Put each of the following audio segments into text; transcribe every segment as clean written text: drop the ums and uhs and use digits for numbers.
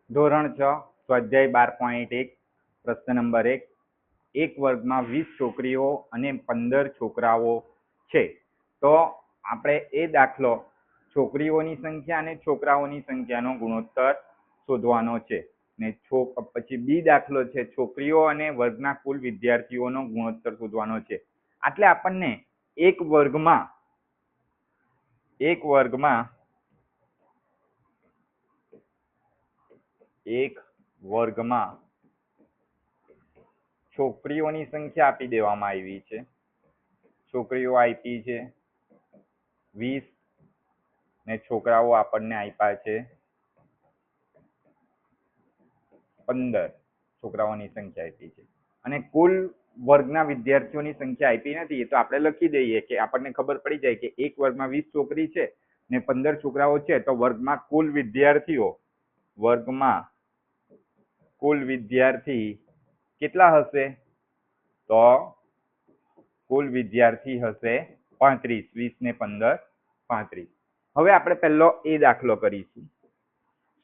ધોરણ 6 સ્વાધ્યાય 12.1 પ્રશ્ન નંબર 1 એક વર્ગમાં 20 છોકરીઓ અને 15 છોકરાઓ છે તો આપણે એ દાખલો છોકરીઓની સંખ્યા અને છોકરાઓની સંખ્યાનો ગુણોત્તર શોધવાનો છે ને પછી બી દાખલો છે છોકરીઓ અને વર્ગના કુલ વિદ્યાર્થીઓનો ગુણોત્તર શોધવાનો છે. એટલે આપણને એક વર્ગમાં છોકરીઓની સંખ્યા આપી દેવામાં આવી છે. છોકરીઓ આપી છે 20 ને છોકરાઓ આપણને આપ્યા છે 15. છોકરાઓની સંખ્યા આપી છે અને કુલ વર્ગના વિદ્યાર્થીઓની સંખ્યા આપી નથી. તો આપણે લખી દઈએ કે આપણને ખબર પડી જાય કે એક વર્ગમાં 20 છોકરી છે ને 15 છોકરાઓ છે તો વર્ગમાં કુલ વિદ્યાર્થી કેટલા હશે? તો કુલ વિદ્યાર્થી હશે 35. 20 ને 15 35. હવે આપણે પહેલો એ દાખલો કરીશું.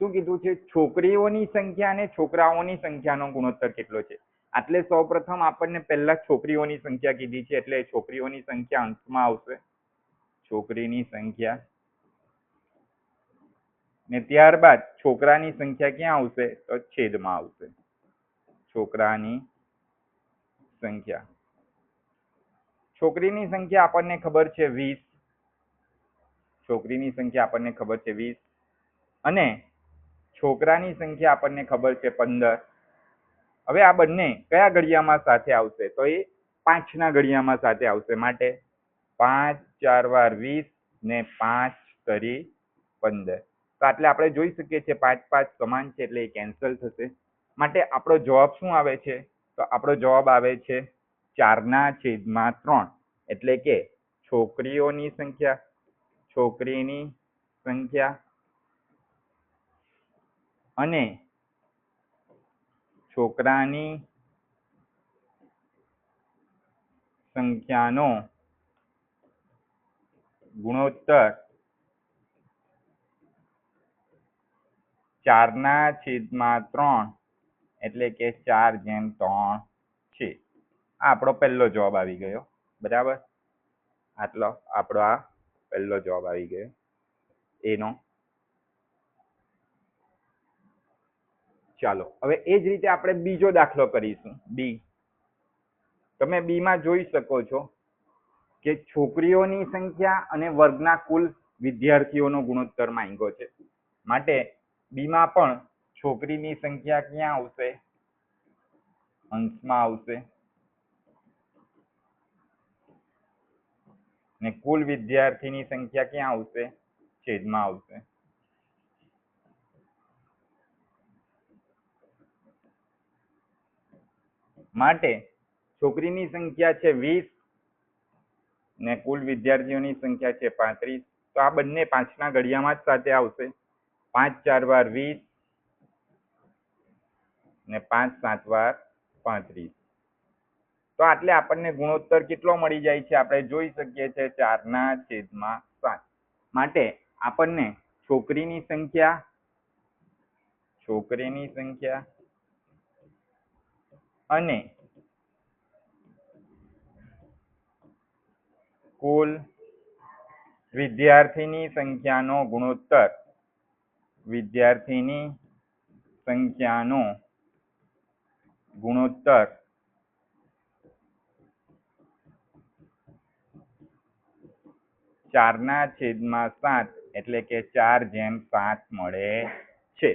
શું કીધું છે? છોકરીઓની સંખ્યા અને છોકરાઓની સંખ્યાનો ગુણોત્તર કેટલો છે? એટલે સૌપ્રથમ આપણને પહેલા છોકરીઓની સંખ્યા કીધી છે એટલે છોકરીઓની સંખ્યા અંશમાં આવશે. છોકરીની સંખ્યા ને ત્યારબાદ છોકરાની સંખ્યા ક્યાં આવશે? તો છેદમાં આવશે. છોકરાની સંખ્યા. છોકરીની સંખ્યા આપણને ખબર છે 20. છોકરીની સંખ્યા આપણને ખબર છે 20 અને છોકરાની સંખ્યા આપણને ખબર છે 15. હવે આ બંને કયા ઘડિયામાં સાથે આવશે? તો એ 5ના ઘડિયામાં સાથે આવશે. માટે 5 4 વાર 20 ને 5 તરી 15. તો એટલે આપણે જોઈ શકીએ છીએ 5 5 સમાન છે એટલે એ કેન્સલ થશે. માટે આપણો જવાબ શું આવે છે? તો આપણો જવાબ આવે છે 4/3. એટલે કે છોકરીની સંખ્યા અને છોકરાની સંખ્યાનો ગુણોત્તર 4/3 એટલે કે 4/3 છે. આ આપણો પહેલો જવાબ આવી ગયો. બરાબર, આટલો આપણો આ પહેલો જવાબ આવી ગયો એનો. ચાલો હવે એ જ રીતે આપણે બીજો દાખલો કરીશું. બી. તમે બીમાં જોઈ શકો છો કે છોકરીઓની સંખ્યા અને વર્ગના કુલ વિદ્યાર્થીઓનો ગુણોત્તર માંગ્યો છે. માટે બીમાં પણ છોકરીની સંખ્યા ક્યાં આવશે? અંશમાં આવશે ને કુલ વિદ્યાર્થીની સંખ્યા ક્યાં આવશે? છેદમાં આવશે. માટે છોકરીની સંખ્યા છે 20 ને કુલ વિદ્યાર્થીઓની સંખ્યા છે 35. તો આ બંને 5ના ઘડિયામાં જ સાથે આવશે. 5 4 વાર 20 ને 5 7 વાર 35. તો આટલે આપણને ગુણોત્તર કેટલો મળી જાય છે? આપણે જોઈ શકીએ છીએ 4/7. માટે આપણને છોકરીની સંખ્યા અને કુલ વિદ્યાર્થીની સંખ્યાનો ગુણોત્તર 4/7 એટલે કે 4/7 મળે છે.